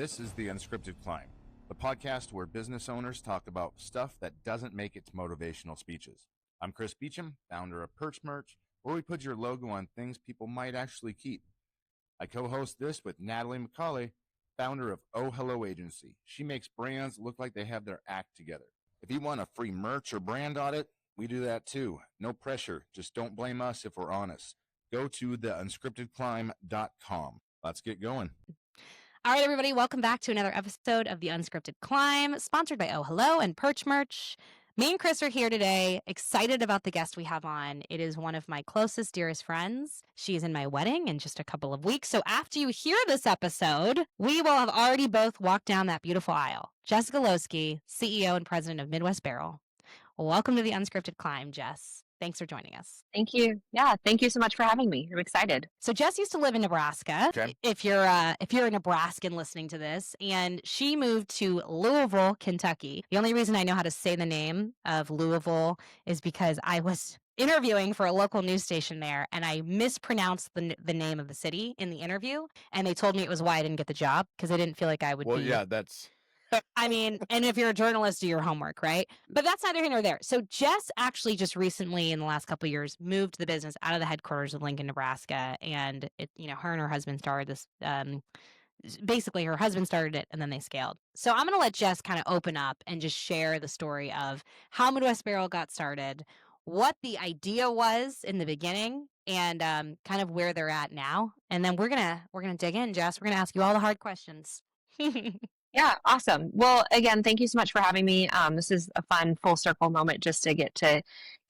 This is The Unscripted Climb, the podcast where business owners talk about stuff that doesn't make it to motivational speeches. I'm Chris Beecham, founder of Perch Merch, where we put your logo on things people might actually keep. I co-host this with Natalie McCauley, founder of Oh Hello Agency. She makes brands look like they have their act together. If you want a free merch or brand audit, we do that too. No pressure. Just don't blame us if we're honest. Go to theunscriptedclimb.com. Let's get going. All right, everybody, welcome back to another episode of The Unscripted Climb, sponsored by Oh Hello and Perch Merch. Me and Chris are here today, excited about the guest we have on. It is one of my closest, dearest friends. She's in my wedding in just a couple of weeks. So after you hear this episode, we will have already both walked down that beautiful aisle. Jess Loseke, CEO and president of Midwest Barrel. Welcome to The Unscripted Climb, Jess. Thanks for joining us. Thank you. Yeah, thank you so much for having me. I'm excited. So Jess used to live in Nebraska. Okay. If you're a Nebraskan listening to this, and she moved to Louisville, Kentucky. The only reason I know how to say the name of Louisville is because I was interviewing for a local news station there, and I mispronounced the name of the city in the interview, and they told me it was why I didn't get the job because I didn't feel like I would. Well, yeah, that's. I mean, and if you're a journalist, do your homework, right? But that's neither here nor there. So Jess actually just recently, in the last couple of years, moved the business out of the headquarters of Lincoln, Nebraska, and her and her husband started this. Basically, her husband started it, and then they scaled. So I'm going to let Jess kind of open up and just share the story of how Midwest Barrel got started, what the idea was in the beginning, and kind of where they're at now. And then we're gonna dig in, Jess. We're gonna ask you all the hard questions. Yeah, awesome. Well, again, thank you so much for having me. This is a fun full circle moment just to get to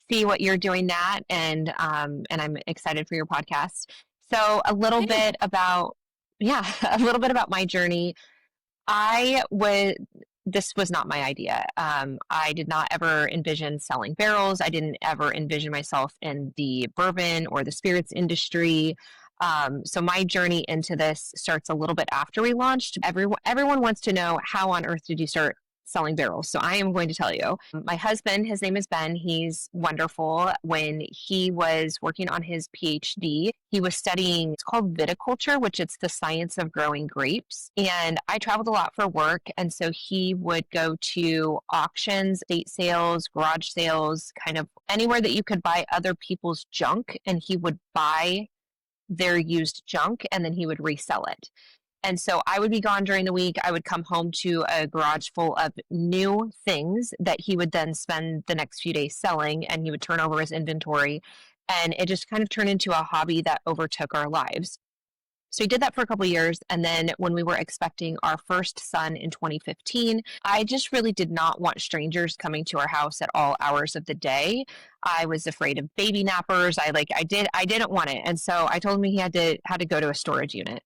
see what you're doing, Nat, and I'm excited for your podcast. So a little bit about my journey. This was not my idea. I did not ever envision selling barrels. I didn't ever envision myself in the bourbon or the spirits industry. So my journey into this starts a little bit after we launched. Everyone wants to know, how on earth did you start selling barrels? So I am going to tell you. My husband, his name is Ben. He's wonderful. When he was working on his PhD, he was studying, it's called viticulture, which it's the science of growing grapes. And I traveled a lot for work. And so he would go to auctions, estate sales, garage sales, kind of anywhere that you could buy other people's junk. And he would buy their used junk and then he would resell it. And so I would be gone during the week. I would come home to a garage full of new things that he would then spend the next few days selling, and he would turn over his inventory. And it just kind of turned into a hobby that overtook our lives. So he did that for a couple of years. And then when we were expecting our first son in 2015, I just really did not want strangers coming to our house at all hours of the day. I was afraid of baby nappers. I didn't want it. And so I told him he had to go to a storage unit.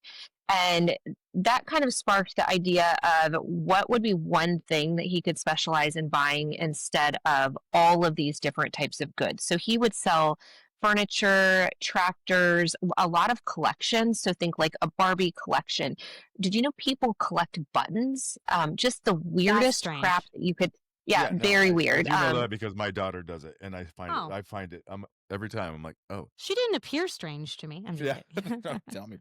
And that kind of sparked the idea of what would be one thing that he could specialize in buying instead of all of these different types of goods. So he would sell furniture, tractors, a lot of collections. So think like a Barbie collection. Did you know people collect buttons? Just the weirdest crap that you could. Yeah, very weird. I know that because my daughter does it, and I find it. Every time I'm like, oh, she didn't appear strange to me. I'm just kidding. Don't tell me.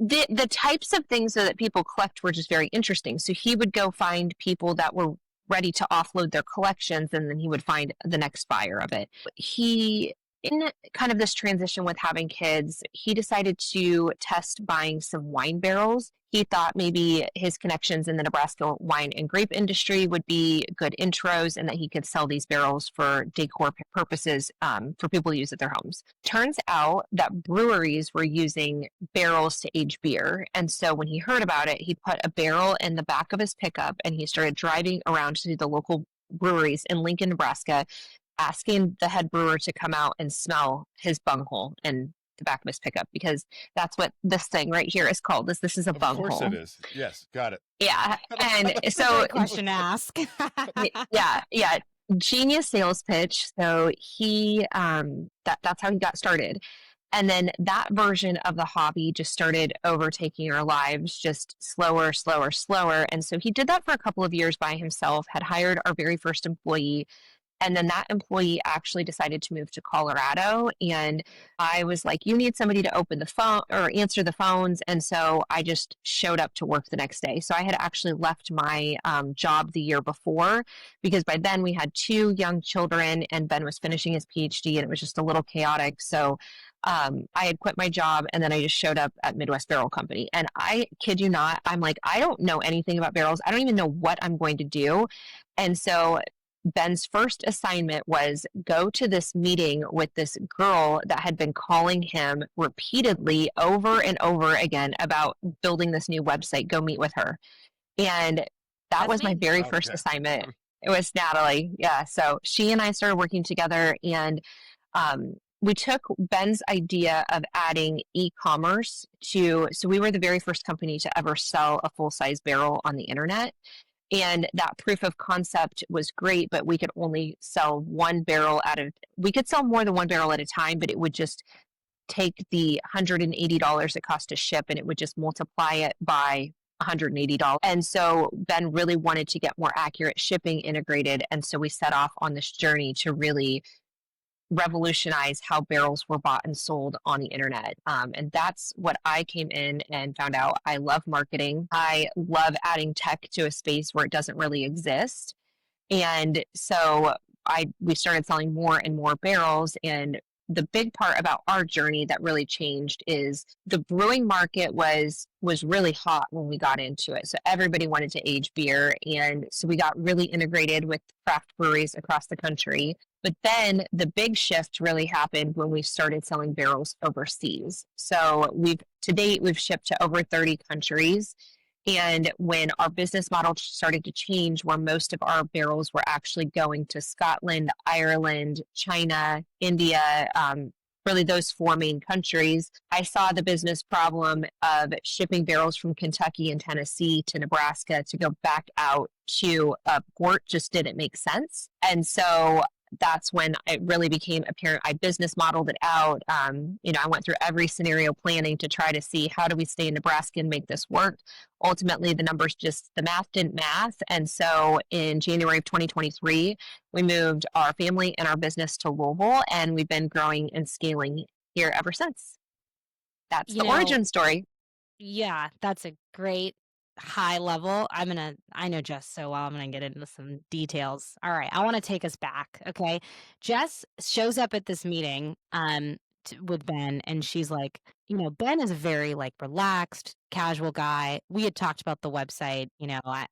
The types of things that people collect were just very interesting. So he would go find people that were ready to offload their collections, and then he would find the next buyer of it. He, in kind of this transition with having kids, he decided to test buying some wine barrels. He thought maybe his connections in the Nebraska wine and grape industry would be good intros, and that he could sell these barrels for decor purposes for people to use at their homes. Turns out that breweries were using barrels to age beer. And so when he heard about it, he put a barrel in the back of his pickup and he started driving around to the local breweries in Lincoln, Nebraska, asking the head brewer to come out and smell his bunghole in the back of his pickup, because that's what this thing right here is called. This is a bunghole. Of course it is. Yes, got it. Yeah. And so question to ask. yeah. Genius sales pitch. So he that's how he got started. And then that version of the hobby just started overtaking our lives, just slower. And so he did that for a couple of years by himself, had hired our very first employee. And then that employee actually decided to move to Colorado. And I was like, you need somebody to open the phone or answer the phones. And so I just showed up to work the next day. So I had actually left my job the year before, because by then we had 2 young children and Ben was finishing his PhD and it was just a little chaotic. So I had quit my job and then I just showed up at Midwest Barrel Company. And I kid you not, I'm like, I don't know anything about barrels. I don't even know what I'm going to do. And so Ben's first assignment was go to this meeting with this girl that had been calling him repeatedly over and over again about building this new website. Go meet with her. And that was my very first assignment. It was Natalie. Yeah. So she and I started working together, and we took Ben's idea of adding e-commerce so we were the very first company to ever sell a full-size barrel on the internet. And that proof of concept was great, but we could only sell we could sell more than 1 barrel at a time, but it would just take the $180 it cost to ship and it would just multiply it by $180. And so Ben really wanted to get more accurate shipping integrated. And so we set off on this journey to really revolutionize how barrels were bought and sold on the internet. And that's what I came in and found out. I love marketing. I love adding tech to a space where it doesn't really exist. And so we started selling more and more barrels. And the big part about our journey that really changed is the brewing market was really hot when we got into it. So everybody wanted to age beer. And so we got really integrated with craft breweries across the country. But then the big shift really happened when we started selling barrels overseas. So to date, we've shipped to over 30 countries. And when our business model started to change, where most of our barrels were actually going to Scotland, Ireland, China, India, really those 4 main countries, I saw the business problem of shipping barrels from Kentucky and Tennessee to Nebraska to go back out to a port just didn't make sense. And so that's when it really became apparent. I business modeled it out. I went through every scenario planning to try to see how do we stay in Nebraska and make this work. Ultimately, the math didn't math. And so in January of 2023, we moved our family and our business to Louisville, and we've been growing and scaling here ever since. That's the origin story. Yeah, that's a great high level. I know Jess so well, I'm gonna get into some details. All right, I want to take us back. Okay, Jess shows up at this meeting with Ben, and she's like, Ben is a very like relaxed, casual guy. We had talked about the website.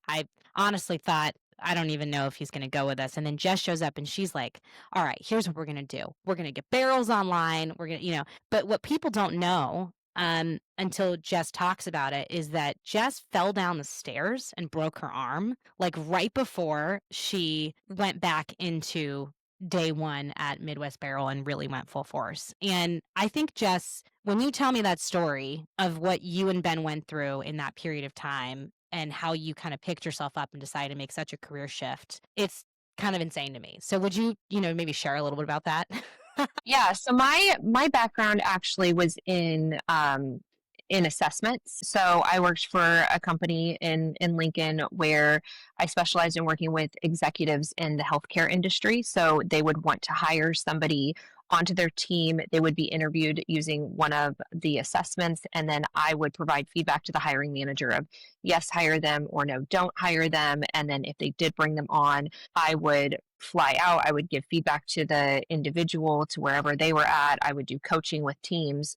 I honestly thought, I don't even know if he's going to go with us. And then Jess shows up and she's like, all right, here's what we're going to do. We're going to get barrels online. We're going to, but what people don't know until Jess talks about it is that Jess fell down the stairs and broke her arm like right before she went back into day 1 at Midwest Barrel and really went full force. And I think, Jess, when you tell me that story of what you and Ben went through in that period of time and how you kind of picked yourself up and decided to make such a career shift, it's kind of insane to me. So would you, maybe share a little bit about that? Yeah. So my background actually was in assessments. So I worked for a company in Lincoln where I specialized in working with executives in the healthcare industry. So they would want to hire somebody onto their team. They would be interviewed using one of the assessments, and then I would provide feedback to the hiring manager of yes, hire them, or no, don't hire them. And then if they did bring them on, I would fly out. I would give feedback to the individual to wherever they were at. I would do coaching with teams.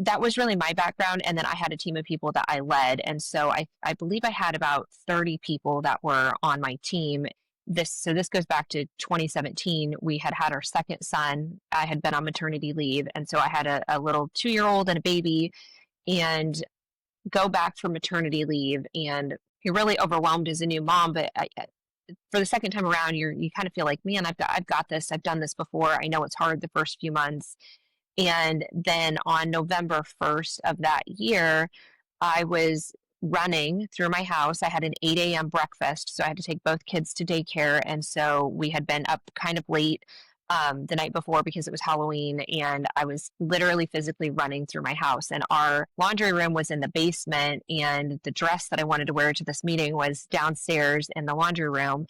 That was really my background. And then I had a team of people that I led. And so I believe I had about 30 people that were on my team. This goes back to 2017. We had our second son. I had been on maternity leave. And so I had a little 2-year-old and a baby, and go back from maternity leave. And you're really overwhelmed as a new mom. But for the second time around, you kind of feel like, man, I've got this. I've done this before. I know it's hard the first few months. And then on November 1st of that year, I was running through my house. I had an 8 a.m. breakfast, so I had to take both kids to daycare. And so we had been up kind of late the night before because it was Halloween, and I was literally physically running through my house. And our laundry room was in the basement, and the dress that I wanted to wear to this meeting was downstairs in the laundry room.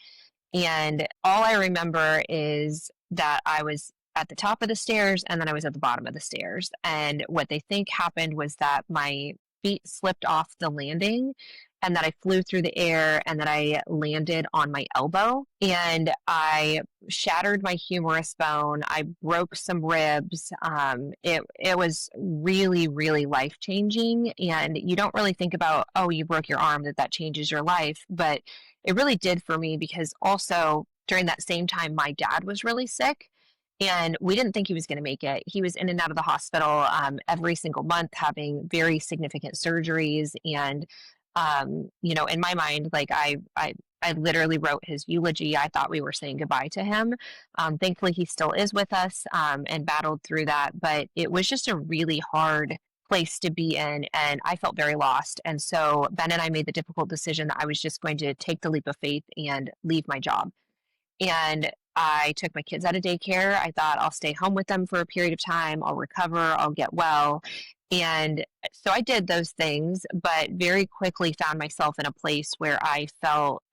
And all I remember is that I was at the top of the stairs and then I was at the bottom of the stairs. And what they think happened was that my feet slipped off the landing and that I flew through the air and that I landed on my elbow and I shattered my humerus bone. I broke some ribs. It was really, really life changing. And you don't really think about, oh, you broke your arm, that changes your life. But it really did for me because also during that same time, my dad was really sick. And we didn't think he was going to make it. He was in and out of the hospital every single month, having very significant surgeries. And, in my mind, like I literally wrote his eulogy. I thought we were saying goodbye to him. Thankfully, he still is with us and battled through that. But it was just a really hard place to be in. And I felt very lost. And so Ben and I made the difficult decision that I was just going to take the leap of faith and leave my job. And I took my kids out of daycare. I thought I'll stay home with them for a period of time. I'll recover. I'll get well. And so I did those things, but very quickly found myself in a place where I felt,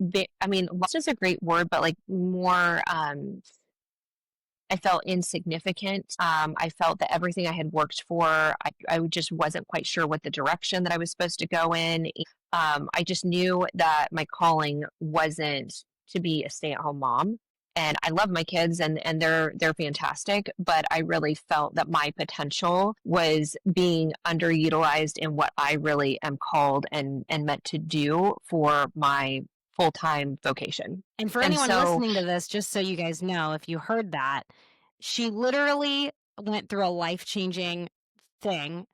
lost is a great word, but like more, I felt insignificant. I felt that everything I had worked for, I just wasn't quite sure what the direction that I was supposed to go in. I just knew that my calling wasn't to be a stay-at-home mom. And I love my kids and they're fantastic, but I really felt that my potential was being underutilized in what I really am called and meant to do for my full-time vocation. And for anyone listening to this, just so you guys know, if you heard that, she literally went through a life-changing thing,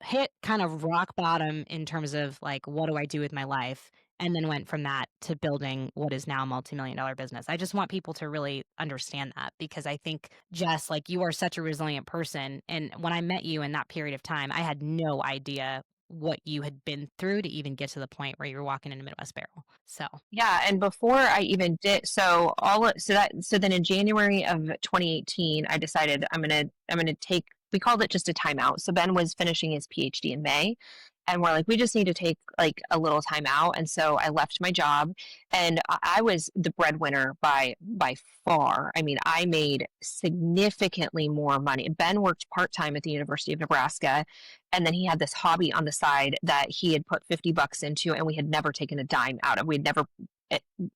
hit kind of rock bottom in terms of like, what do I do with my life? And then went from that to building what is now a multi-million-dollar business. I just want people to really understand that because I think, Jess, like you are such a resilient person. And when I met you in that period of time, I had no idea what you had been through to even get to the point where you were walking into Midwest Barrel. So yeah, and before I even did so then in January of 2018, I decided I'm gonna take, we called it just a timeout. So Ben was finishing his PhD in May. And we're like, we just need to take like a little time out. And so I left my job and I was the breadwinner by far. I mean, I made significantly more money. Ben worked part-time at the University of Nebraska. And then he had this hobby on the side that he had put $50 into and we had never taken a dime out of. We'd never,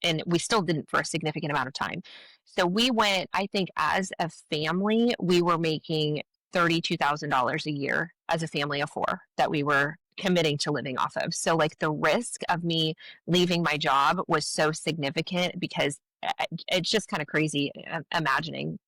and we still didn't for a significant amount of time. So we went, I think as a family, we were making $32,000 a year as a family of four that we were committing to living off of. So like the risk of me leaving my job was so significant because it's just kind of crazy imagining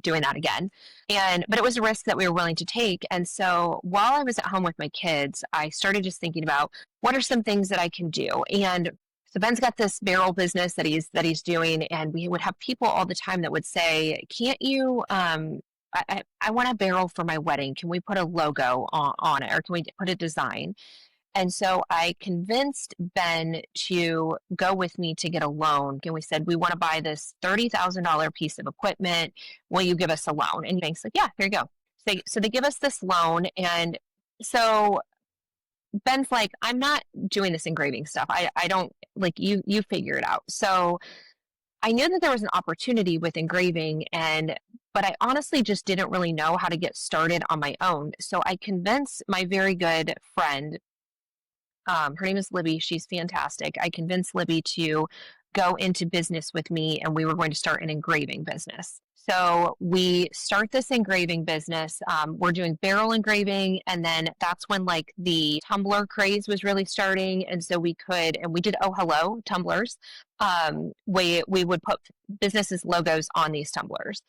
doing that again. But it was a risk that we were willing to take. And so while I was at home with my kids, I started just thinking about what are some things that I can do. And so Ben's got this barrel business that he's doing, and we would have people all the time that would say, can't you, I want a barrel for my wedding. Can we put a logo on it or can we put a design? And so I convinced Ben to go with me to get a loan. And we said, we want to buy this $30,000 piece of equipment. Will you give us a loan? And the bank's like, yeah, here you go. So they give us this loan. And so Ben's like, I'm not doing this engraving stuff. I don't like you figure it out. So I knew that there was an opportunity with engraving but I honestly just didn't really know how to get started on my own. So I convinced my very good friend, her name is Libby. She's fantastic. I convinced Libby to go into business with me and we were going to start an engraving business. So we start this engraving business. We're doing barrel engraving. And then that's when like the tumbler craze was really starting. And so we did Oh Hello tumblers. We would put businesses logos on these tumblers.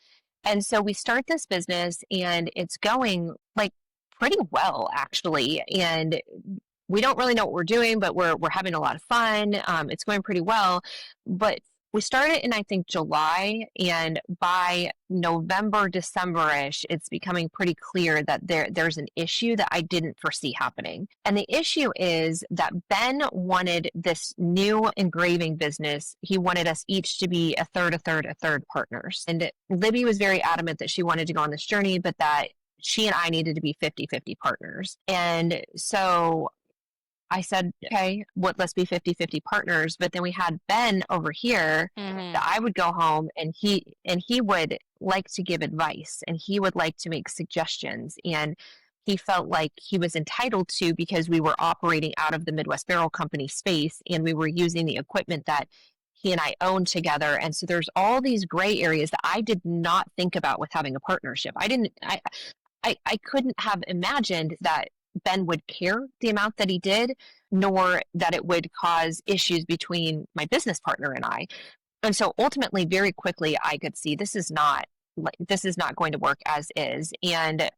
And so we start this business and it's going like pretty well actually. And we don't really know what we're doing, but we're having a lot of fun. It's going pretty well, but we started in, I think, July, and by November, December-ish, it's becoming pretty clear that there's an issue that I didn't foresee happening. And the issue is that Ben wanted this new engraving business. He wanted us each to be a third partners. And Libby was very adamant that she wanted to go on this journey, but that she and I needed to be 50-50 partners. And so I said, okay, let's be 50-50 partners. But then we had Ben over here that I would go home and he would like to give advice and he would like to make suggestions. And he felt like he was entitled to because we were operating out of the Midwest Barrel Company space and we were using the equipment that he and I owned together. And so there's all these gray areas that I did not think about with having a partnership. I couldn't have imagined that Ben would care the amount that he did, nor that it would cause issues between my business partner and I. And so ultimately, very quickly, I could see this is not going to work as is. And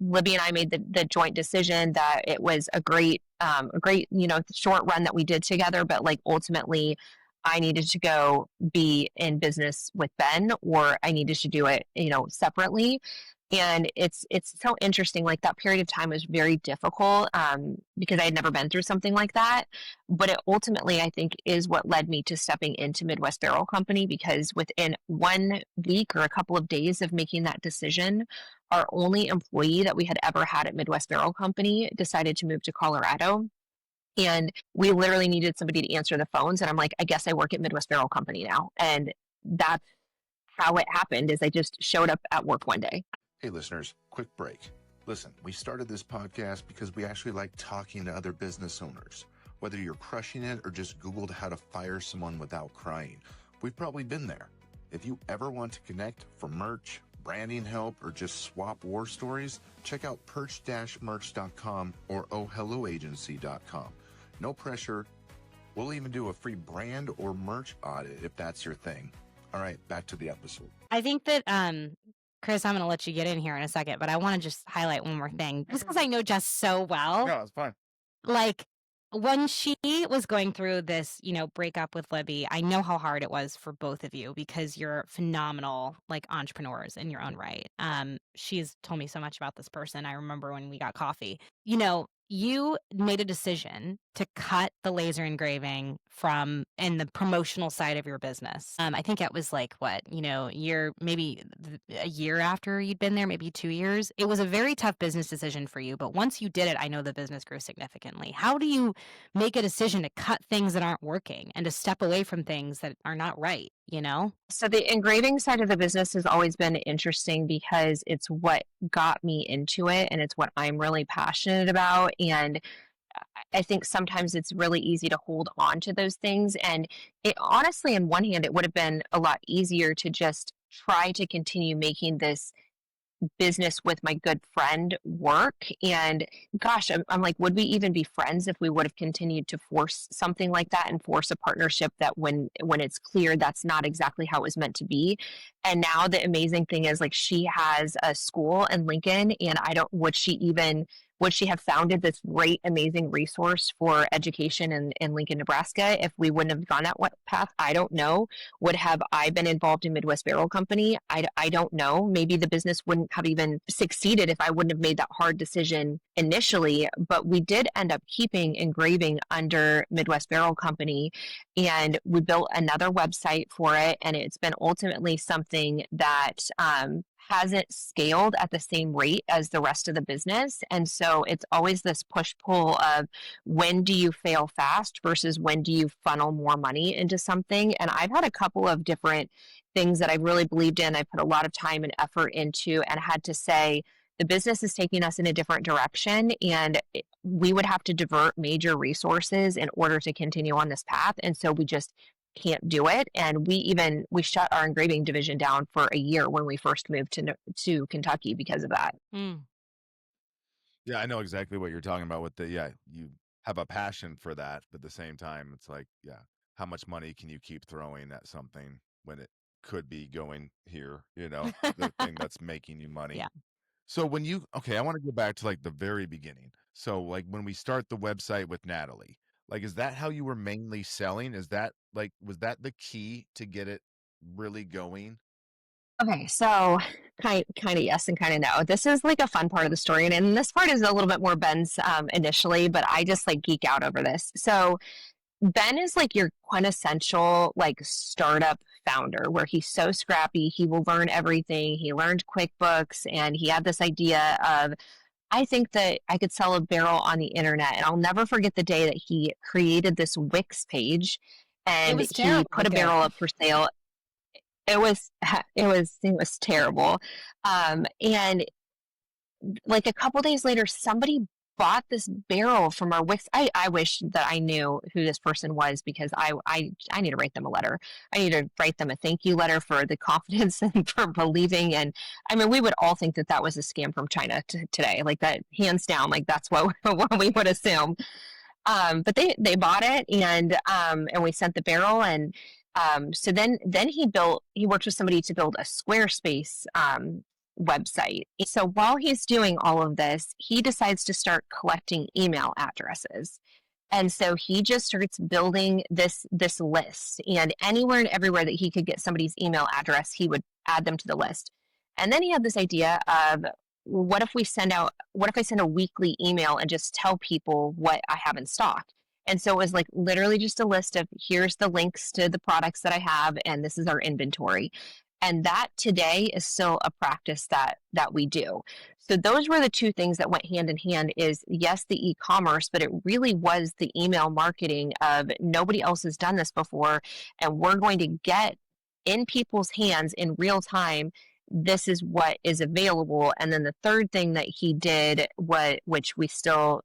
Libby and I made the joint decision that it was a great, short run that we did together, but like ultimately I needed to go be in business with Ben or I needed to do it, separately. And it's so interesting. Like that period of time was very difficult because I had never been through something like that. But it ultimately, I think, is what led me to stepping into Midwest Barrel Company because within 1 week or a couple of days of making that decision, our only employee that we had ever had at Midwest Barrel Company decided to move to Colorado. And we literally needed somebody to answer the phones. And I'm like, I guess I work at Midwest Barrel Company now. And that's how it happened is I just showed up at work one day. Hey listeners, quick break. Listen, we started this podcast because we actually like talking to other business owners. Whether you're crushing it or just Googled how to fire someone without crying, we've probably been there. If you ever want to connect for merch, branding help, or just swap war stories, check out perch-merch.com or ohhelloagency.com. No pressure. We'll even do a free brand or merch audit if that's your thing. All right, back to the episode. I think that, Chris, I'm going to let you get in here in a second, but I want to just highlight one more thing. Just because I know Jess so well. No, it's fine. Like when she was going through this, breakup with Libby, I know how hard it was for both of you because you're phenomenal, like entrepreneurs in your own right. She's told me so much about this person. I remember when we got coffee, you made a decision to cut the laser engraving from and the promotional side of your business. I think it was like maybe a year after you'd been there, maybe 2 years. It was a very tough business decision for you, but once you did it, I know the business grew significantly. How do you make a decision to cut things that aren't working and to step away from things that are not right? So the engraving side of the business has always been interesting because it's what got me into it and it's what I'm really passionate about. And I think sometimes it's really easy to hold on to those things. And it honestly, on one hand, it would have been a lot easier to just try to continue making this business with my good friend work. And gosh, I'm like, would we even be friends if we would have continued to force something like that and force a partnership that when it's clear that's not exactly how it was meant to be? And now the amazing thing is like she has a school in Lincoln and would she have founded this great, amazing resource for education in Lincoln, Nebraska if we wouldn't have gone that path? I don't know. Would have I been involved in Midwest Barrel Company? I don't know. Maybe the business wouldn't have even succeeded if I wouldn't have made that hard decision initially. But we did end up keeping engraving under Midwest Barrel Company, and we built another website for it. And it's been ultimately something that hasn't scaled at the same rate as the rest of the business. And so it's always this push-pull of when do you fail fast versus when do you funnel more money into something. And I've had a couple of different things that I really believed in. I put a lot of time and effort into and had to say, the business is taking us in a different direction and we would have to divert major resources in order to continue on this path. And so we just can't do it. And we shut our engraving division down for a year when we first moved to Kentucky because of that. Yeah, I know exactly what you're talking about with you have a passion for that, but at the same time, it's like, how much money can you keep throwing at something when it could be going here, the thing that's making you money. Yeah. So I want to go back to like the very beginning. So like when we start the website with Natalie, like, is that how you were mainly selling? Is that was that the key to get it really going? Okay, so kind of yes and kind of no. This is like a fun part of the story, and this part is a little bit more Ben's initially, but I just like geek out over this. So Ben is like your quintessential like startup founder where he's so scrappy, he will learn everything. He learned QuickBooks and he had this idea of I think that I could sell a barrel on the internet. And I'll never forget the day that he created this Wix page and was he terribly put a good. barrel up for sale. It was terrible. And like a couple days later, somebody bought this barrel from our Wix. I wish that I knew who this person was, because I need to write them a letter. I need to write them a thank you letter for the confidence and for believing. And I mean, we would all think that that was a scam from China today, like that, hands down, like that's what we would assume. But they bought it, and we sent the barrel. And so then he worked with somebody to build a Squarespace website. So while he's doing all of this, he decides to start collecting email addresses. And so he just starts building this list, and anywhere and everywhere that he could get somebody's email address, he would add them to the list. And then he had this idea of, what if I send a weekly email and just tell people what I have in stock? And so it was like literally just a list of, here's the links to the products that I have, and this is our inventory. And that today is still a practice that we do. So those were the two things that went hand in hand, is yes, the e-commerce, but it really was the email marketing of, nobody else has done this before, and we're going to get in people's hands in real time, this is what is available. And then the third thing that he did, which we still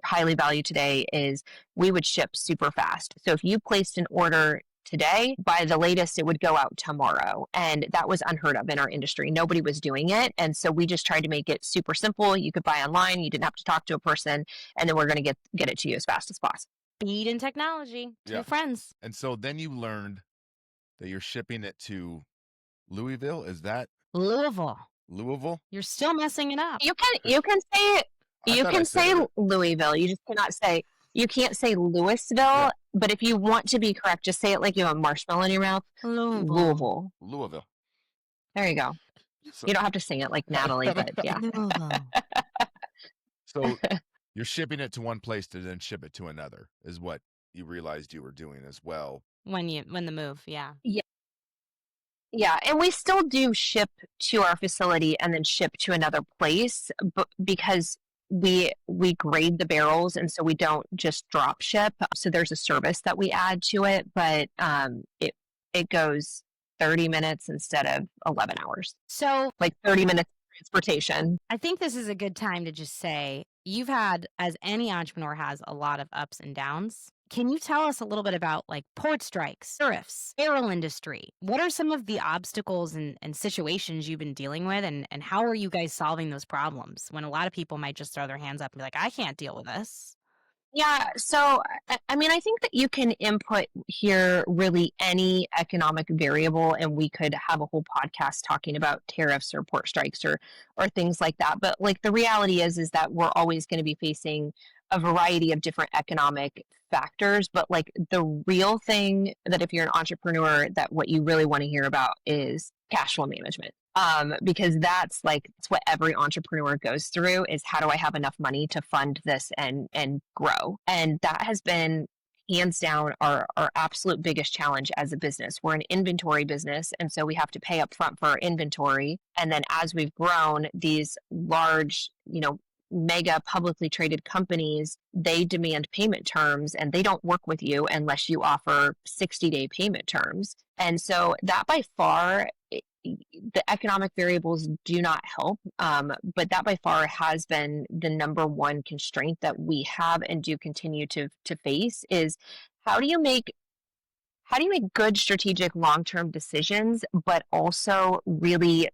highly value today, is we would ship super fast. So if you placed an order today, by the latest, it would go out tomorrow. And that was unheard of in our industry. Nobody was doing it. And so we just tried to make it super simple. You could buy online. You didn't have to talk to a person. And then we're going to get it to you as fast as possible. Speed and technology, two friends. And so then you learned that you're shipping it to Louisville. Is that Louisville? You're still messing it up. You can say Louisville. You just cannot say, you can't say Louisville. Yeah. But if you want to be correct, just say it like you have a marshmallow in your mouth. Louisville. There you go. So, you don't have to sing it like Natalie, but yeah. So you're shipping it to one place to then ship it to another, is what you realized you were doing as well. When the move, yeah. Yeah, and we still do ship to our facility and then ship to another place, but because we grade the barrels, and so we don't just drop ship. So there's a service that we add to it, but it goes 30 minutes instead of 11 hours. So like 30 minutes transportation. I think this is a good time to just say, you've had, as any entrepreneur has, a lot of ups and downs. Can you tell us a little bit about like port strikes, tariffs, barrel industry? What are some of the obstacles and situations you've been dealing with, and how are you guys solving those problems when a lot of people might just throw their hands up and be like, I can't deal with this? Yeah, so I mean, I think that you can input here really any economic variable, and we could have a whole podcast talking about tariffs or port strikes or things like that. But like the reality is that we're always going to be facing a variety of different economic factors. But like the real thing that if you're an entrepreneur, that what you really want to hear about is cash flow management. Because that's what every entrepreneur goes through, is how do I have enough money to fund this and grow? And that has been hands down our absolute biggest challenge as a business. We're an inventory business, and so we have to pay up front for our inventory. And then as we've grown, these large, mega publicly traded companies, they demand payment terms, and they don't work with you unless you offer 60-day payment terms. And so that by far, the economic variables do not help, but that by far has been the number one constraint that we have and do continue to face, is how do you make good strategic long-term decisions, but also really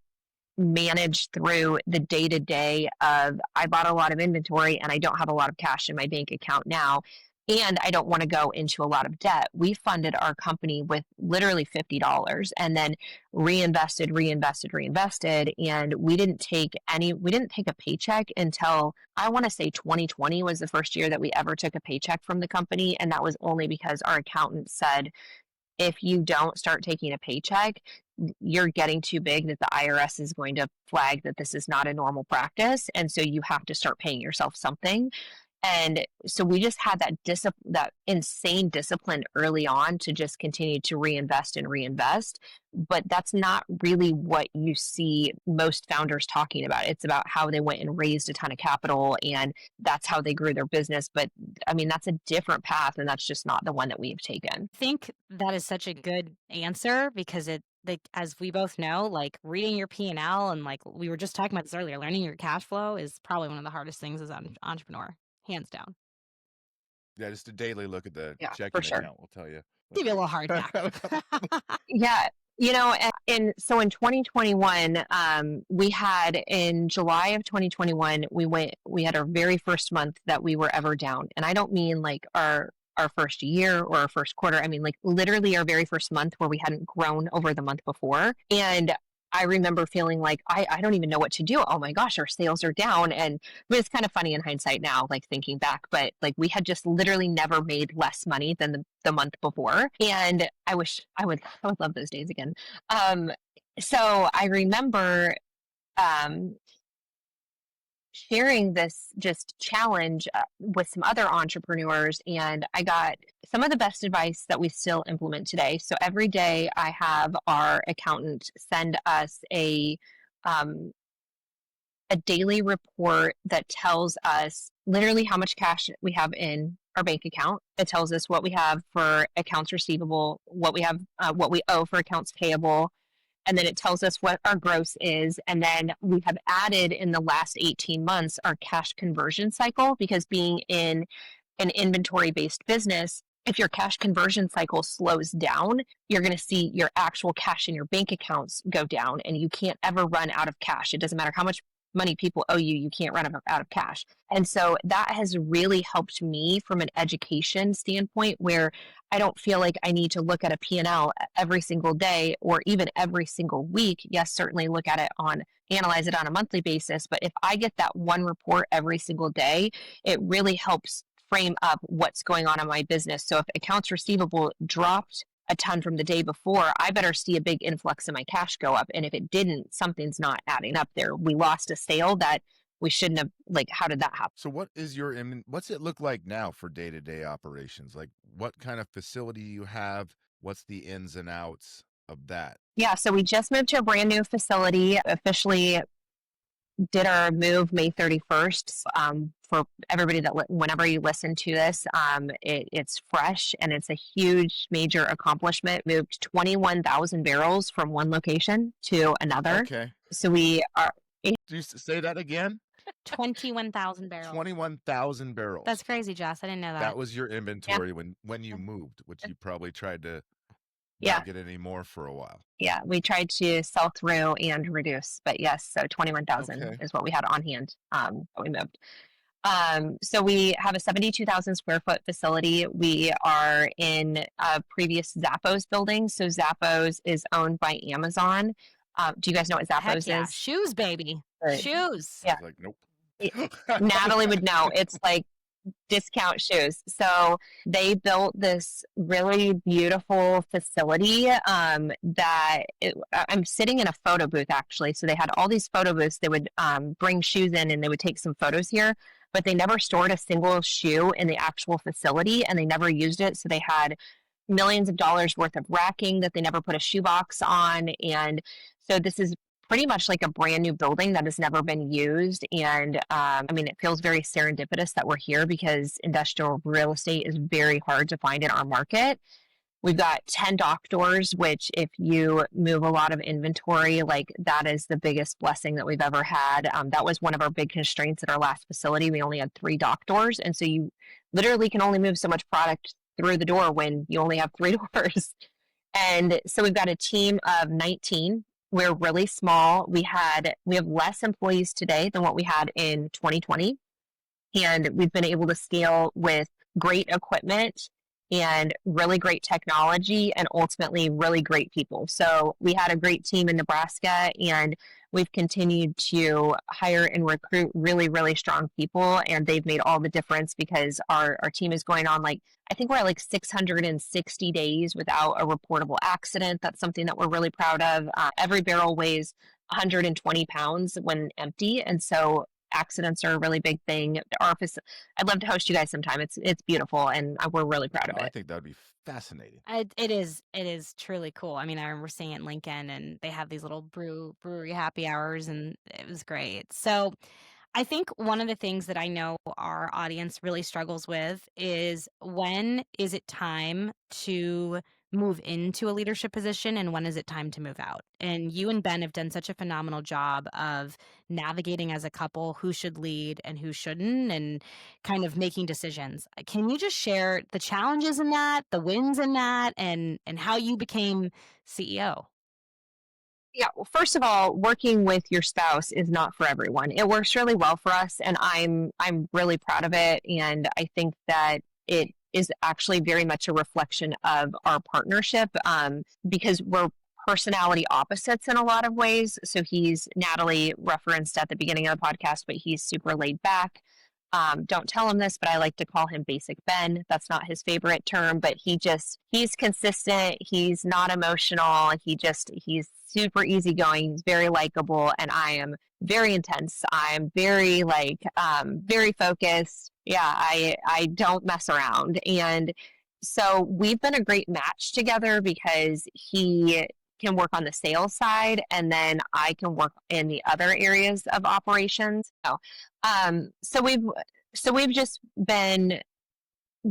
manage through the day-to-day of, I bought a lot of inventory and I don't have a lot of cash in my bank account now, and I don't want to go into a lot of debt. We funded our company with literally $50 and then reinvested, and we didn't take a paycheck until, I want to say 2020 was the first year that we ever took a paycheck from the company, and that was only because our accountant said, if you don't start taking a paycheck, you're getting too big, that the IRS is going to flag that this is not a normal practice. And so you have to start paying yourself something. And so we just had that insane discipline early on to just continue to reinvest and reinvest. But that's not really what you see most founders talking about. It's about how they went and raised a ton of capital and that's how they grew their business. But I mean, that's a different path and that's just not the one that we've taken. I think that is such a good answer because as we both know, like reading your P&L and like we were just talking about this earlier, learning your cash flow is probably one of the hardest things as an entrepreneur, hands down. Yeah, just a daily look at the Yeah, checking for sure. account will tell you. Give you a little hard back. Yeah. So in 2021, we had in July of 2021, we had our very first month that we were ever down. And I don't mean like our first year or our first quarter. I mean, like literally our very first month where we hadn't grown over the month before. And I remember feeling like, I don't even know what to do. Oh my gosh, our sales are down. And it's kind of funny in hindsight now, like thinking back, but like we had just literally never made less money than the month before. And I would love those days again. So I remember, sharing this just challenge with some other entrepreneurs, and I got some of the best advice that we still implement today. So every day I have our accountant send us a daily report that tells us literally how much cash we have in our bank account. It tells us what we have for accounts receivable, what we have, what we owe for accounts payable, and then it tells us what our gross is. And then we have added in the last 18 months our cash conversion cycle, because being in an inventory-based business, if your cash conversion cycle slows down, you're going to see your actual cash in your bank accounts go down, and you can't ever run out of cash. It doesn't matter how much money people owe you, you can't run out of cash. And so that has really helped me from an education standpoint, where I don't feel like I need to look at a P&L every single day or even every single week. Yes, certainly analyze it on a monthly basis. But if I get that one report every single day, it really helps frame up what's going on in my business. So if accounts receivable dropped a ton from the day before, I better see a big influx in my cash go up. And if it didn't, something's not adding up there. We lost a sale that we shouldn't have. Like, how did that happen? So what's it look like now for day-to-day operations? Like what kind of facility you have? What's the ins and outs of that? Yeah, so we just moved to a brand new facility, officially did our move May 31st. For everybody that whenever you listen to this, it's fresh and it's a huge major accomplishment. Moved 21,000 barrels from one location to another. Okay. So we are. Do you say that again? 21,000 barrels. 21,000 barrels. That's crazy, Jess. I didn't know that. That was your inventory when you moved, which you probably tried to not get any more for a while. Yeah, we tried to sell through and reduce, but yes, so 21,000 is what we had on hand when we moved. So we have a 72,000 square foot facility. We are in a previous Zappos building. So Zappos is owned by Amazon. Do you guys know what Zappos is? Shoes, baby. Shoes. Yeah. Like, nope. Natalie would know. It's like discount shoes. So they built this really beautiful facility I'm sitting in a photo booth actually. So they had all these photo booths. They would bring shoes in and they would take some photos here, but they never stored a single shoe in the actual facility and they never used it. So they had millions of dollars worth of racking that they never put a shoebox on. And so this is pretty much like a brand new building that has never been used. And it feels very serendipitous that we're here because industrial real estate is very hard to find in our market. We've got 10 dock doors, which if you move a lot of inventory, like that is the biggest blessing that we've ever had. That was one of our big constraints at our last facility. We only had 3 dock doors. And so you literally can only move so much product through the door when you only have 3 doors. And so we've got a team of 19. We're really small. We have less employees today than what we had in 2020. And we've been able to scale with great equipment and really great technology and ultimately really great people. So we had a great team in Nebraska and we've continued to hire and recruit really, really strong people. And they've made all the difference because our team is going on I think we're at 660 days without a reportable accident. That's something that we're really proud of. Every barrel weighs 120 pounds when empty. And so accidents are a really big thing. I'd love to host you guys sometime. It's beautiful, and we're really proud of it. I think that would be fascinating. It is truly cool. I mean, I remember seeing it in Lincoln, and they have these little brewery happy hours, and it was great. So I think one of the things that I know our audience really struggles with is, when is it time to move into a leadership position and when is it time to move out? And you and Ben have done such a phenomenal job of navigating as a couple who should lead and who shouldn't, and kind of making decisions. Can you just share the challenges in that, the wins in that, and how you became CEO? Yeah, well, first of all, working with your spouse is not for everyone. It works really well for us, and I'm really proud of it. And I think that it is actually very much a reflection of our partnership, because we're personality opposites in a lot of ways. So Natalie referenced at the beginning of the podcast, but he's super laid back. Don't tell him this, but I like to call him Basic Ben. That's not his favorite term, but he's consistent. He's not emotional. He's super easygoing. He's very likable, and I am very intense. I'm very very focused. Yeah, I don't mess around. And so we've been a great match together because he can work on the sales side, and then I can work in the other areas of operations. So we've just been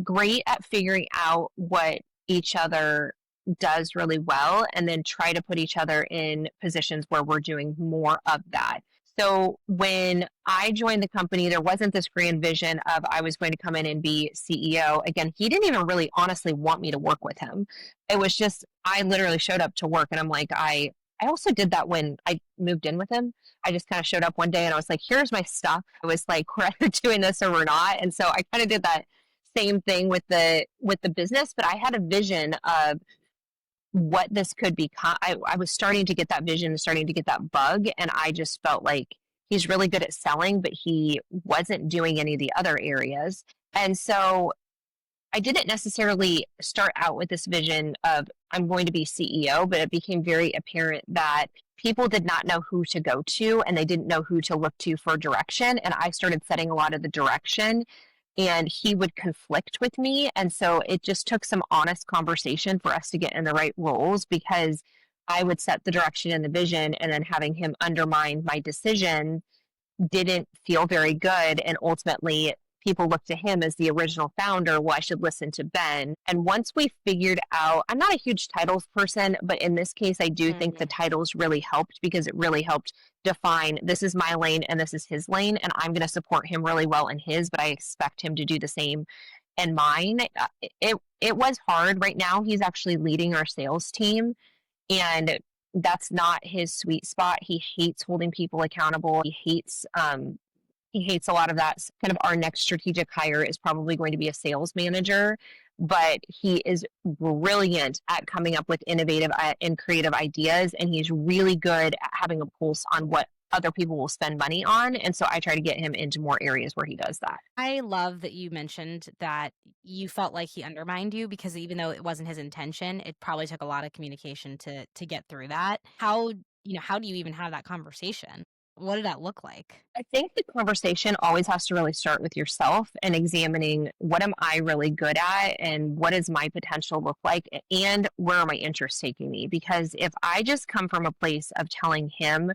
great at figuring out what each other does really well, and then try to put each other in positions where we're doing more of that. So when I joined the company, there wasn't this grand vision of I was going to come in and be CEO. Again, he didn't even really honestly want me to work with him. It was just, I literally showed up to work, and I'm like, I also did that when I moved in with him. I just kind of showed up one day and I was like, here's my stuff. I was like, we're either doing this or we're not. And so I kind of did that same thing with the business, but I had a vision of what this could become. I was starting to get that vision, starting to get that bug, and I just felt like he's really good at selling, but he wasn't doing any of the other areas. And so I didn't necessarily start out with this vision of I'm going to be CEO, but it became very apparent that people did not know who to go to, and they didn't know who to look to for direction. And I started setting a lot of the direction, and he would conflict with me. And so it just took some honest conversation for us to get in the right roles, because I would set the direction and the vision, and then having him undermine my decision didn't feel very good. And ultimately, people look to him as the original founder. Well, I should listen to Ben. And once we figured out, I'm not a huge titles person, but in this case, I do think the titles really helped, because it really helped define, this is my lane and this is his lane, and I'm going to support him really well in his, but I expect him to do the same in mine. It was hard. Right now, he's actually leading our sales team, and that's not his sweet spot. He hates holding people accountable. He hates a lot of that. Kind of our next strategic hire is probably going to be a sales manager, but he is brilliant at coming up with innovative and creative ideas, and he's really good at having a pulse on what other people will spend money on. And so I try to get him into more areas where he does that. I love that you mentioned that you felt like he undermined you, because even though it wasn't his intention, it probably took a lot of communication to get through that. How do you even have that conversation? What did that look like? I think the conversation always has to really start with yourself and examining, what am I really good at, and what does my potential look like, and where are my interests taking me? Because if I just come from a place of telling him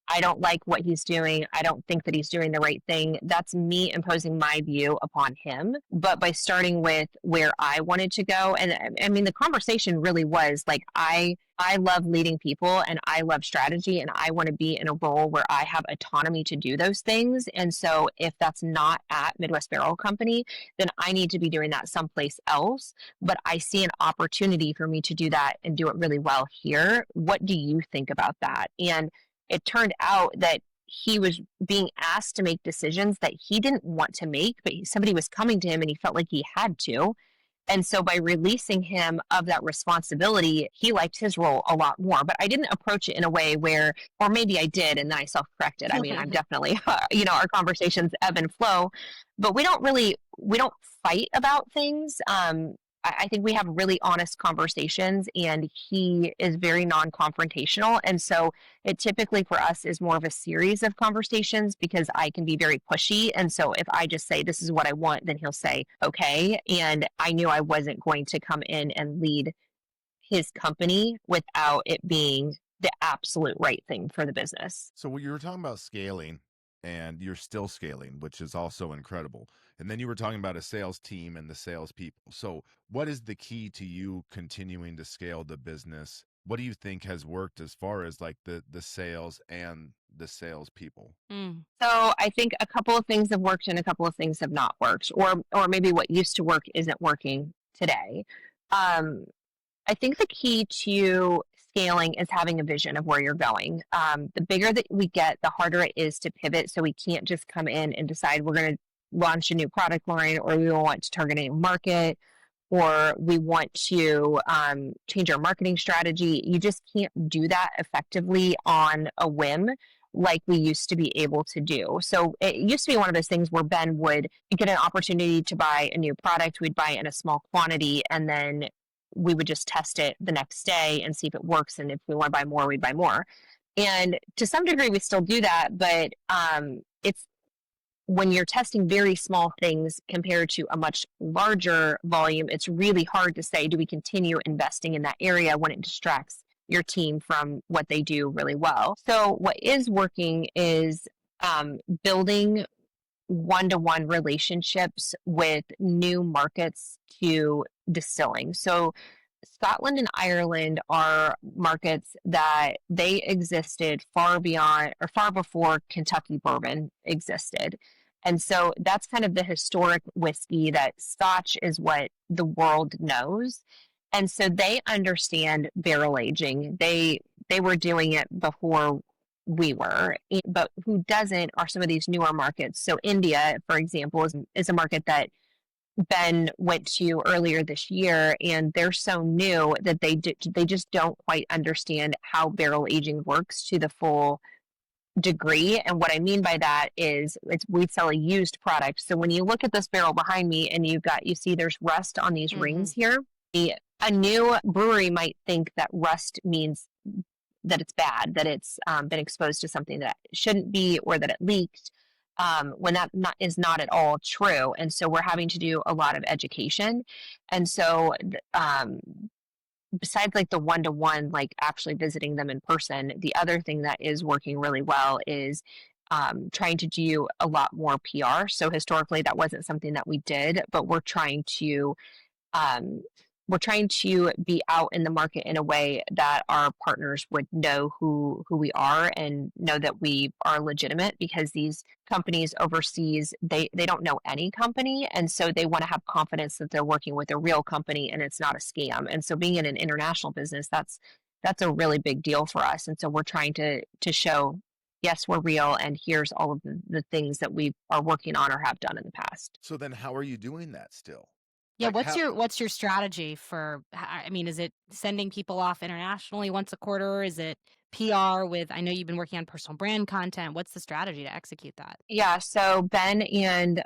I don't like what he's doing, I don't think that he's doing the right thing, that's me imposing my view upon him. But by starting with where I wanted to go, and I mean, the conversation really was like, I love leading people, and I love strategy, and I want to be in a role where I have autonomy to do those things. And so if that's not at Midwest Barrel Company, then I need to be doing that someplace else. But I see an opportunity for me to do that and do it really well here. What do you think about that? And it turned out that he was being asked to make decisions that he didn't want to make, but somebody was coming to him and he felt like he had to. And so by releasing him of that responsibility, he liked his role a lot more. But I didn't approach it in a way where, or maybe I did, and then I self-corrected. I mean, I'm definitely, our conversations ebb and flow, but we don't fight about things. I think we have really honest conversations, and he is very non-confrontational. And so it typically for us is more of a series of conversations because I can be very pushy. And so if I just say, this is what I want, then he'll say, okay. And I knew I wasn't going to come in and lead his company without it being the absolute right thing for the business. So you were talking about scaling, and you're still scaling, which is also incredible. And then you were talking about a sales team and the salespeople. So what is the key to you continuing to scale the business? What do you think has worked as far as like the sales and the salespeople? So I think a couple of things have worked and a couple of things have not worked, or maybe what used to work isn't working today. I think the key to scaling is having a vision of where you're going. The bigger that we get, the harder it is to pivot. So we can't just come in and decide we're going to launch a new product line, or we want to target a new market, or we want to change our marketing strategy. You just can't do that effectively on a whim like we used to be able to do. So it used to be one of those things where Ben would get an opportunity to buy a new product. We'd buy it in a small quantity, and then we would just test it the next day and see if it works. And if we want to buy more, we'd buy more. And to some degree, we still do that. But it's when you're testing very small things compared to a much larger volume, it's really hard to say, do we continue investing in that area when it distracts your team from what they do really well? So what is working is building one-to-one relationships with new markets to distilling. So Scotland and Ireland are markets that they existed far beyond or far before Kentucky bourbon existed. And so that's kind of the historic whiskey that Scotch is what the world knows. And so they understand barrel aging. They were doing it before we were, but who doesn't are some of these newer markets. So India, for example, is a market that Ben went to earlier this year, and they're so new that they just don't quite understand how barrel aging works to the full degree. And what I mean by that is we sell a used product. So when you look at this barrel behind me and you see there's rust on these rings here, a new brewery might think that rust means that it's bad, that it's been exposed to something that it shouldn't be, or that it leaked, when that is not at all true. And so we're having to do a lot of education. And so besides like the one-to-one, like actually visiting them in person, the other thing that is working really well is trying to do a lot more PR. So historically, that wasn't something that we did, but we're trying to be out in the market in a way that our partners would know who we are and know that we are legitimate, because these companies overseas, they don't know any company. And so they want to have confidence that they're working with a real company and it's not a scam. And so being in an international business, that's a really big deal for us. And so we're trying to show, yes, we're real, and here's all of the things that we are working on or have done in the past. So then how are you doing that still? Yeah, Like what's your strategy for, I mean, is it sending people off internationally once a quarter? Is it PR with, I know you've been working on personal brand content. What's the strategy to execute that? Yeah, so Ben and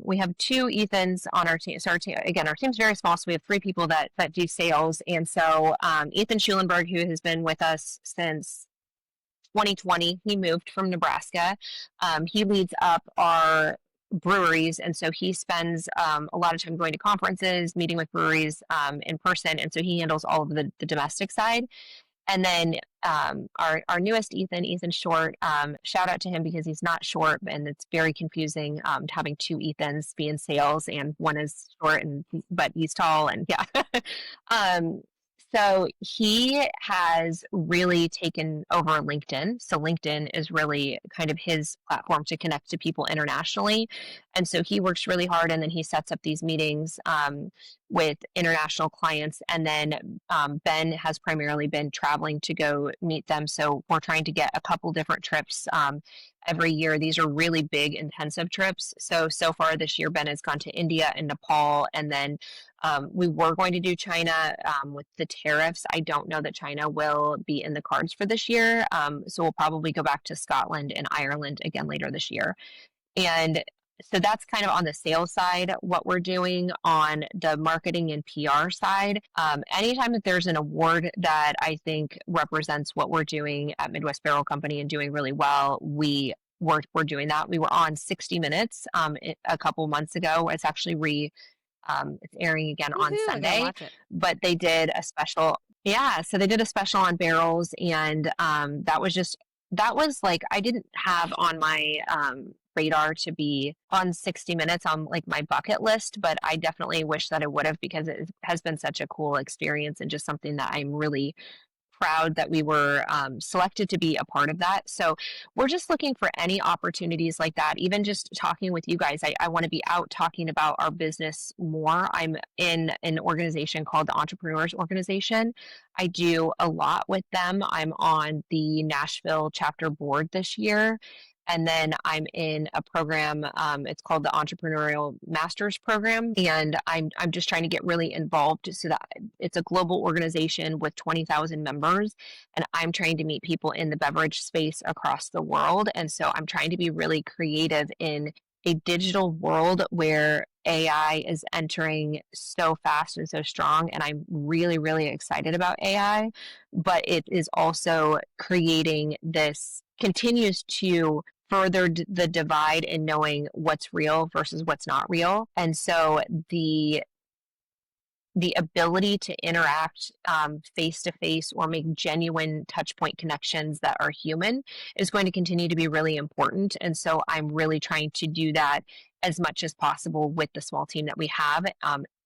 we have two Ethans on our team. So our team's very small, so we have three people that do sales. And so Ethan Schulenberg, who has been with us since 2020, he moved from Nebraska. He leads up our breweries, and so he spends a lot of time going to conferences, meeting with breweries in person, and so he handles all of the domestic side. And then our newest Ethan Short, shout out to him because he's not short, and it's very confusing having two Ethans be in sales, and one is short but he's tall, and yeah. So he has really taken over LinkedIn. So LinkedIn is really kind of his platform to connect to people internationally. And so he works really hard, and then he sets up these meetings with international clients. And then Ben has primarily been traveling to go meet them. So we're trying to get a couple different trips every year. These are really big, intensive trips. So far this year, Ben has gone to India and Nepal, and then we were going to do China with the tariffs. I don't know that China will be in the cards for this year. So we'll probably go back to Scotland and Ireland again later this year. And So that's kind of on the sales side, what we're doing. On the marketing and PR side. Anytime that there's an award that I think represents what we're doing at Midwest Barrel Company and doing really well, we're doing that. We were on 60 Minutes a couple months ago. It's actually it's airing again on Woohoo, I gotta Sunday, watch it. but they did a special. Yeah, so they did a special on barrels, and that was like, I didn't have on my radar to be on 60 Minutes on like my bucket list, but I definitely wish that I would have, because it has been such a cool experience and just something that I'm really proud that we were selected to be a part of that. So we're just looking for any opportunities like that. Even just talking with you guys, I want to be out talking about our business more. I'm in an organization called the Entrepreneurial Organization. I do a lot with them. I'm on the Nashville chapter board this year. And then I'm in a program, it's called the Entrepreneurial Masters Program. And I'm just trying to get really involved, so that it's a global organization with 20,000 members. And I'm trying to meet people in the beverage space across the world. And so I'm trying to be really creative in a digital world where AI is entering so fast and so strong. And I'm really, really excited about AI, but it is also continues to further the divide in knowing what's real versus what's not real. And so the ability to interact face to face or make genuine touch point connections that are human is going to continue to be really important. And so I'm really trying to do that as much as possible with the small team that we have,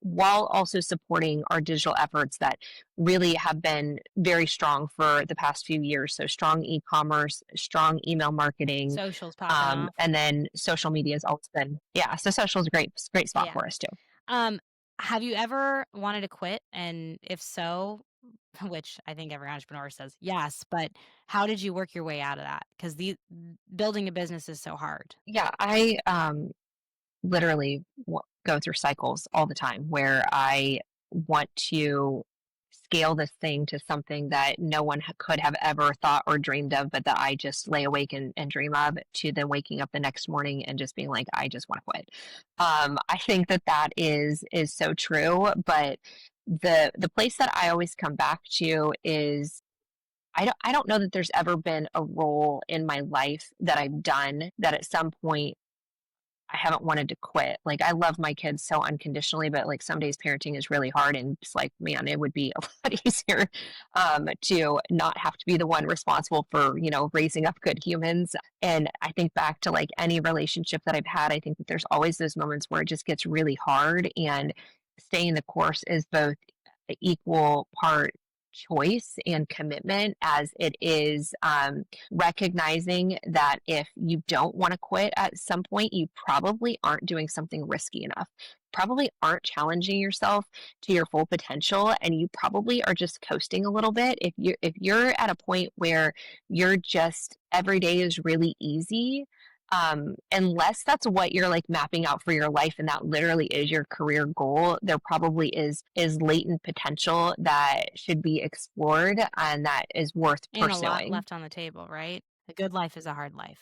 while also supporting our digital efforts that really have been very strong for the past few years. So strong e-commerce, strong email marketing, Socials popping off. and then social media has always been, so social is a great spot for us too. Have you ever wanted to quit? And if so, which I think every entrepreneur says yes, but how did you work your way out of that? Because building a business is so hard. Yeah, I literally go through cycles all the time where I want to scale this thing to something that no one could have ever thought or dreamed of, but that I just lay awake and dream of, to then waking up the next morning and just being like, I just want to quit. I think that is so true, but the place that I always come back to is, I don't know that there's ever been a role in my life that I've done that at some point I haven't wanted to quit. Like, I love my kids so unconditionally, but like some days parenting is really hard, and it's like, man, it would be a lot easier to not have to be the one responsible for, raising up good humans. And I think back to like any relationship that I've had, I think that there's always those moments where it just gets really hard, and staying the course is both equal part choice and commitment as it is recognizing that if you don't want to quit at some point, you probably aren't doing something risky enough, probably aren't challenging yourself to your full potential, and you probably are just coasting a little bit. If you're at a point where you're just, every day is really easy, unless that's what you're like mapping out for your life and that literally is your career goal, there probably is latent potential that should be explored and that is worth And pursuing. a lot left on the table, right? A good life is a hard life.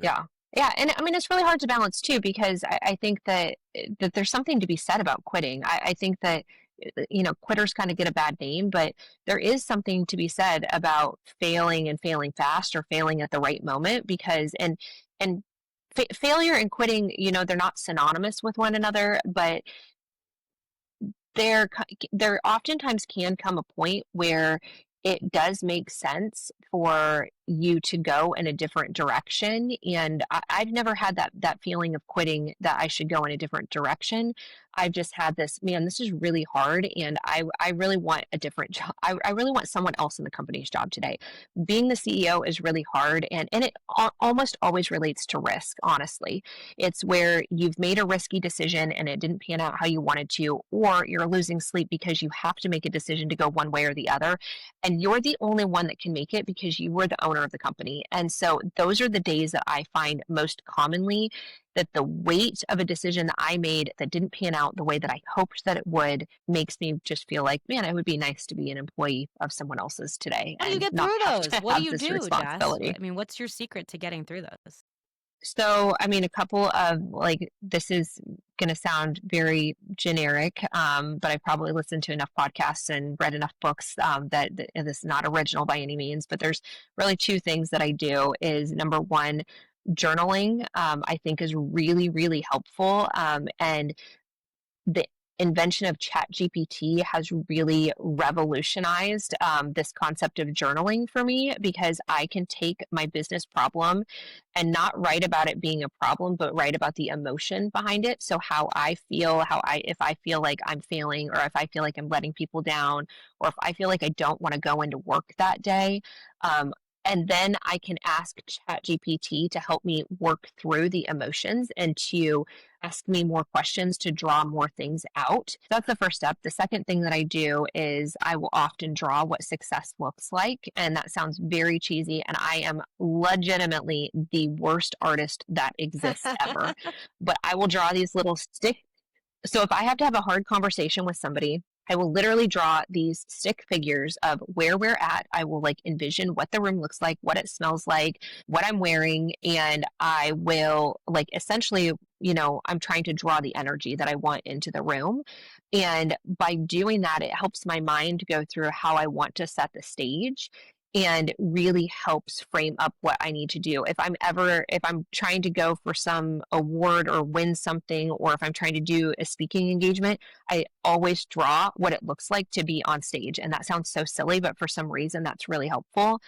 Yeah. And I mean, it's really hard to balance too, because I think that there's something to be said about quitting. I think that, quitters kind of get a bad name, but there is something to be said about failing and failing fast, or failing at the right moment, because, and failure and quitting, they're not synonymous with one another, but there oftentimes can come a point where it does make sense for you to go in a different direction. And I've never had that feeling of quitting, that I should go in a different direction. I've just had this, man, this is really hard, and I really want a different job. I really want someone else in the company's job today. Being the CEO is really hard, and it almost always relates to risk, honestly. It's where you've made a risky decision and it didn't pan out how you wanted to, or you're losing sleep because you have to make a decision to go one way or the other, and you're the only one that can make it because you were the owner of the company. And so those are the days that I find most commonly that the weight of a decision that I made that didn't pan out the way that I hoped that it would makes me just feel like, man, it would be nice to be an employee of someone else's today. How do you and get not through have those? to What do have you this do, Jess? responsibility. I mean, what's your secret to getting through those? So, I mean, a couple of like, this is going to sound very generic, but I probably listened to enough podcasts and read enough books that this is not original by any means. But there's really two things that I do is number one, journaling, I think is really, really helpful. And the invention of ChatGPT has really revolutionized this concept of journaling for me because I can take my business problem and not write about it being a problem, but write about the emotion behind it. So how I feel, if I feel like I'm failing, or if I feel like I'm letting people down, or if I feel like I don't want to go into work that day. And then I can ask ChatGPT to help me work through the emotions and to ask me more questions to draw more things out. That's the first step. The second thing that I do is I will often draw what success looks like. And that sounds very cheesy. And I am legitimately the worst artist that exists ever. But I will draw these little stick. So if I have to have a hard conversation with somebody, I will literally draw these stick figures of where we're at. I will like envision what the room looks like, what it smells like, what I'm wearing, and I will like essentially, I'm trying to draw the energy that I want into the room. And by doing that, it helps my mind go through how I want to set the stage and really helps frame up what I need to do. If I'm trying to go for some award or win something, or if I'm trying to do a speaking engagement, I always draw what it looks like to be on stage. And that sounds so silly, but for some reason that's really helpful.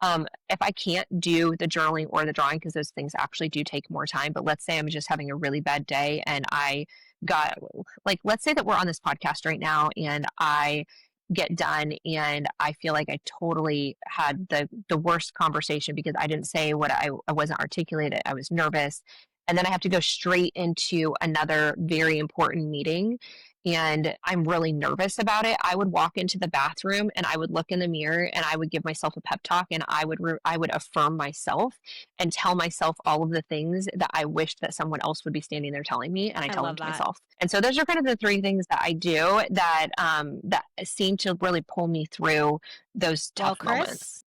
If I can't do the journaling or the drawing, because those things actually do take more time, but let's say I'm just having a really bad day and I got like, let's say that we're on this podcast right now and I get done and I feel like I totally had the worst conversation because I didn't say what I wasn't articulated. I was nervous. And then I have to go straight into another very important meeting and I'm really nervous about it. I would walk into the bathroom and I would look in the mirror and I would give myself a pep talk and I would affirm myself and tell myself all of the things that I wished that someone else would be standing there telling me, and I tell them love to that. myself. And so those are kind of the three things that I do that that seem to really pull me through those Well, tough moments. Chris,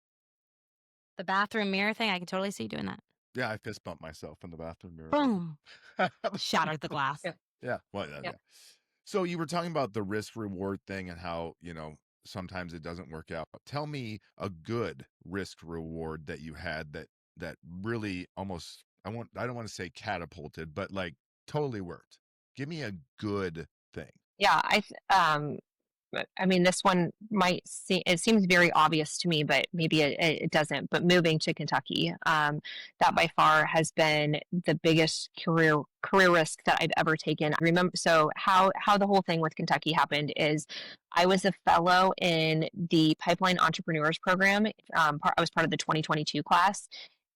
the bathroom mirror thing, I can totally see you doing that. Yeah, I fist bumped myself in the bathroom mirror. Boom. Shattered the glass. Yeah. Well, yeah. So you were talking about the risk reward thing and how, sometimes it doesn't work out. Tell me a good risk reward that you had that really almost, I don't want to say catapulted, but like totally worked. Give me a good thing. Yeah, I mean, this one it seems very obvious to me, but maybe it doesn't. But moving to Kentucky, that by far has been the biggest career risk that I've ever taken. I remember, so how the whole thing with Kentucky happened is I was a fellow in the Pipeline Entrepreneurs program. I was part of the 2022 class.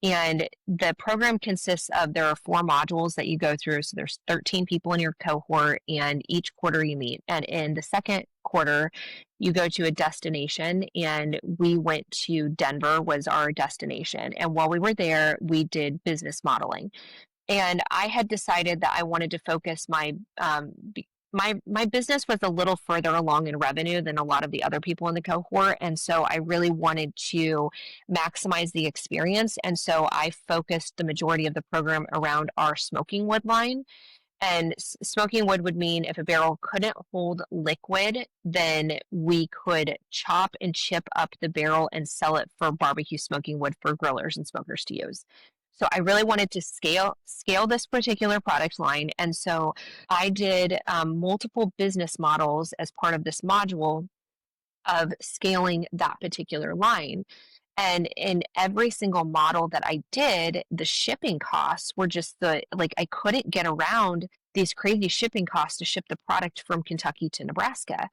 And the program consists of, there are 4 modules that you go through. So there's 13 people in your cohort and each quarter you meet. And in the second quarter, you go to a destination, and we went to Denver was our destination. And while we were there, we did business modeling. And I had decided that I wanted to focus my business was a little further along in revenue than a lot of the other people in the cohort. And so I really wanted to maximize the experience. And so I focused the majority of the program around our smoking wood line. And smoking wood would mean if a barrel couldn't hold liquid, then we could chop and chip up the barrel and sell it for barbecue smoking wood for grillers and smokers to use. So I really wanted to scale this particular product line. And so I did multiple business models as part of this module of scaling that particular line. And in every single model that I did, the shipping costs were just I couldn't get around these crazy shipping costs to ship the product from Kentucky to Nebraska.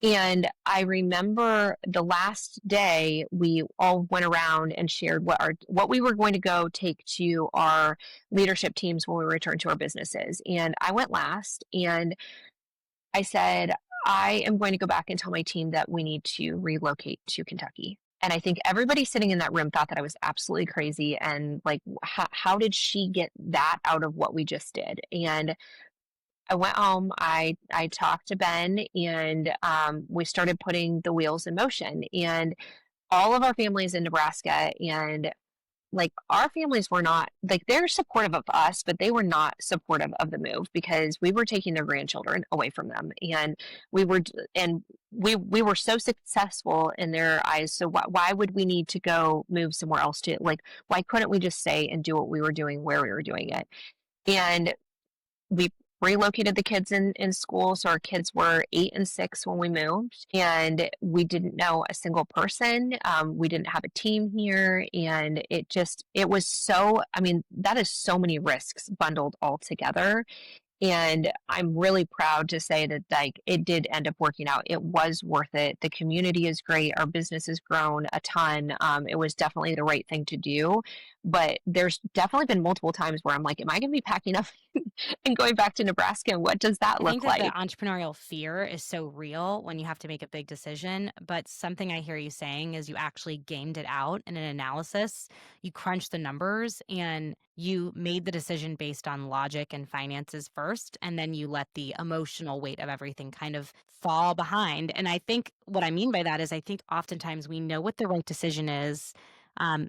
And I remember the last day we all went around and shared what we were going to go take to our leadership teams when we returned to our businesses. And I went last and I said, I am going to go back and tell my team that we need to relocate to Kentucky. And I think everybody sitting in that room thought that I was absolutely crazy. And like, how did she get that out of what we just did? And I went home, I talked to Ben, and we started putting the wheels in motion. And all of our families in Nebraska, and like our families were not like they're supportive of us, but they were not supportive of the move because we were taking their grandchildren away from them, and we were and we were so successful in their eyes. So why would we need to go move somewhere else to like why couldn't we just stay and do what we were doing where we were doing it? And we relocated the kids in school. So our kids were 8 and 6 when we moved, and we didn't know a single person. We didn't have a team here. And it was so, I mean, that is so many risks bundled all together. And I'm really proud to say that like it did end up working out. It was worth it. The community is great. Our business has grown a ton. It was definitely the right thing to do. But there's definitely been multiple times where I'm like, am I going to be packing up and going back to Nebraska? What does that I look think that like? the entrepreneurial fear is so real when you have to make a big decision. But something I hear you saying is you actually gamed it out in an analysis. You crunched the numbers and you made the decision based on logic and finances first. And then you let the emotional weight of everything kind of fall behind. And I think what I mean by that is I think oftentimes we know what the right decision is.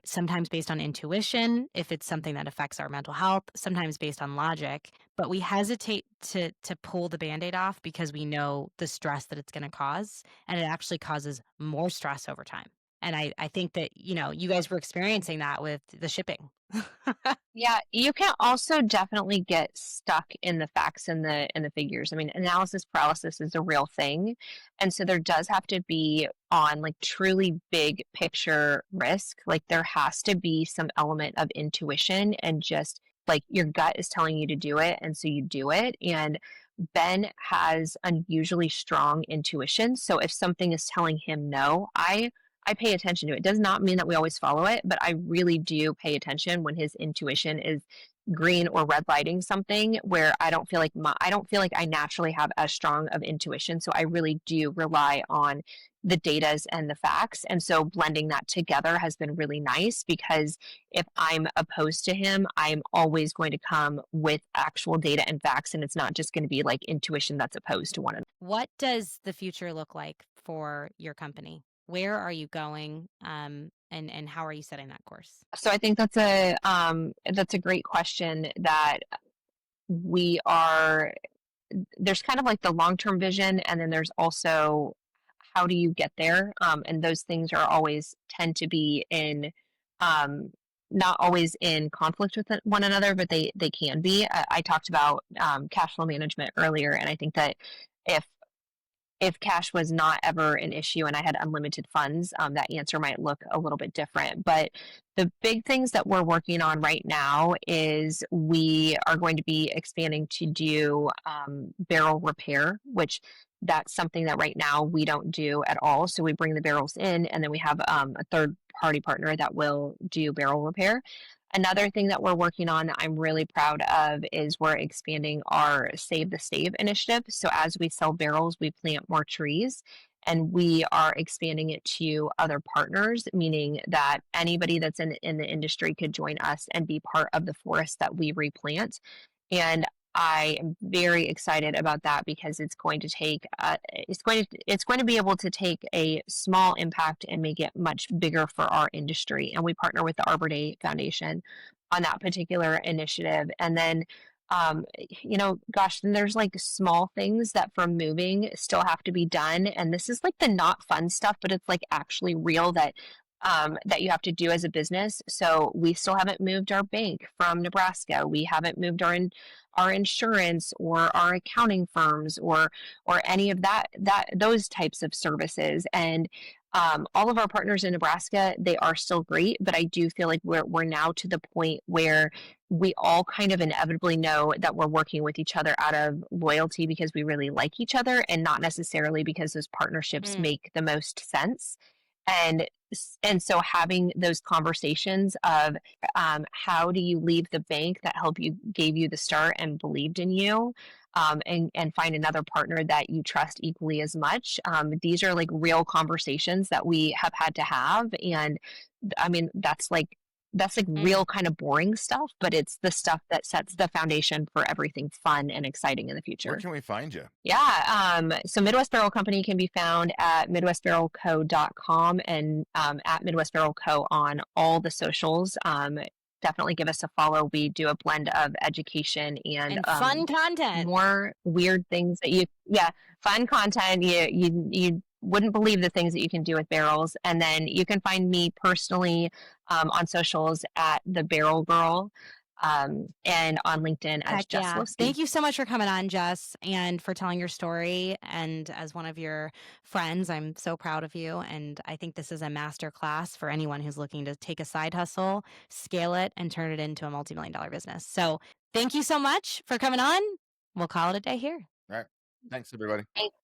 Sometimes based on intuition, if it's something that affects our mental health, sometimes based on logic, but we hesitate to pull the Band-Aid off because we know the stress that it's going to cause, and it actually causes more stress over time. And I think that, you guys were experiencing that with the shipping. Yeah, you can also definitely get stuck in the facts and the figures. I mean, analysis paralysis is a real thing. And so there does have to be on like truly big picture risk. Like there has to be some element of intuition and just like your gut is telling you to do it. And so you do it. And Ben has unusually strong intuition. So if something is telling him no, I pay attention to it. It does not mean that we always follow it, but I really do pay attention when his intuition is green or red lighting something where I don't feel like I naturally have as strong of intuition. So I really do rely on the datas and the facts. And so blending that together has been really nice because if I'm opposed to him, I'm always going to come with actual data and facts. And it's not just going to be like intuition that's opposed to one another. What does the future look like for your company? Where are you going? And how are you setting that course? So I think that's a great question that there's kind of like the long-term vision, and then there's also how do you get there? And those things are always tend to be in not always in conflict with one another, but they can be. I talked about cash flow management earlier, and I think that if cash was not ever an issue and I had unlimited funds, that answer might look a little bit different. But the big things that we're working on right now is we are going to be expanding to do barrel repair, which that's something that right now we don't do at all. So we bring the barrels in, and then we have a third party partner that will do barrel repair. Another thing that we're working on that I'm really proud of is we're expanding our Save the Stave initiative. So as we sell barrels, we plant more trees, and we are expanding it to other partners, meaning that anybody that's in the industry could join us and be part of the forest that we replant. And I am very excited about that because it's going to take it's going to be able to take a small impact and make it much bigger for our industry. And we partner with the Arbor Day Foundation on that particular initiative. And then then there's like small things that from moving still have to be done. And this is like the not fun stuff, but it's like actually real that you have to do as a business. So we still haven't moved our bank from Nebraska. We haven't moved our insurance or our accounting firms or any of those types of services. And all of our partners in Nebraska, they are still great, but I do feel like we're now to the point where we all kind of inevitably know that we're working with each other out of loyalty because we really like each other and not necessarily because those partnerships make the most sense. And so having those conversations of how do you leave the bank that gave you the start and believed in you, and find another partner that you trust equally as much. These are like real conversations that we have had to have. And I mean, that's like that's like real kind of boring stuff, but it's the stuff that sets the foundation for everything fun and exciting in the future. Where can we find you? Yeah. So Midwest Barrel Company can be found at midwestbarrelco.com and at Midwest Barrel Co on all the socials. Definitely give us a follow. We do a blend of education and fun content. More weird things that fun content. You wouldn't believe the things that you can do with barrels. And then you can find me personally on socials at The Barrel Girl. And on LinkedIn as Jess Loseke. Thank you so much for coming on, Jess, and for telling your story. And as one of your friends, I'm so proud of you. And I think this is a master class for anyone who's looking to take a side hustle, scale it, and turn it into a multi-million-dollar business. So thank you so much for coming on. We'll call it a day here. All right. Thanks, everybody. Thanks.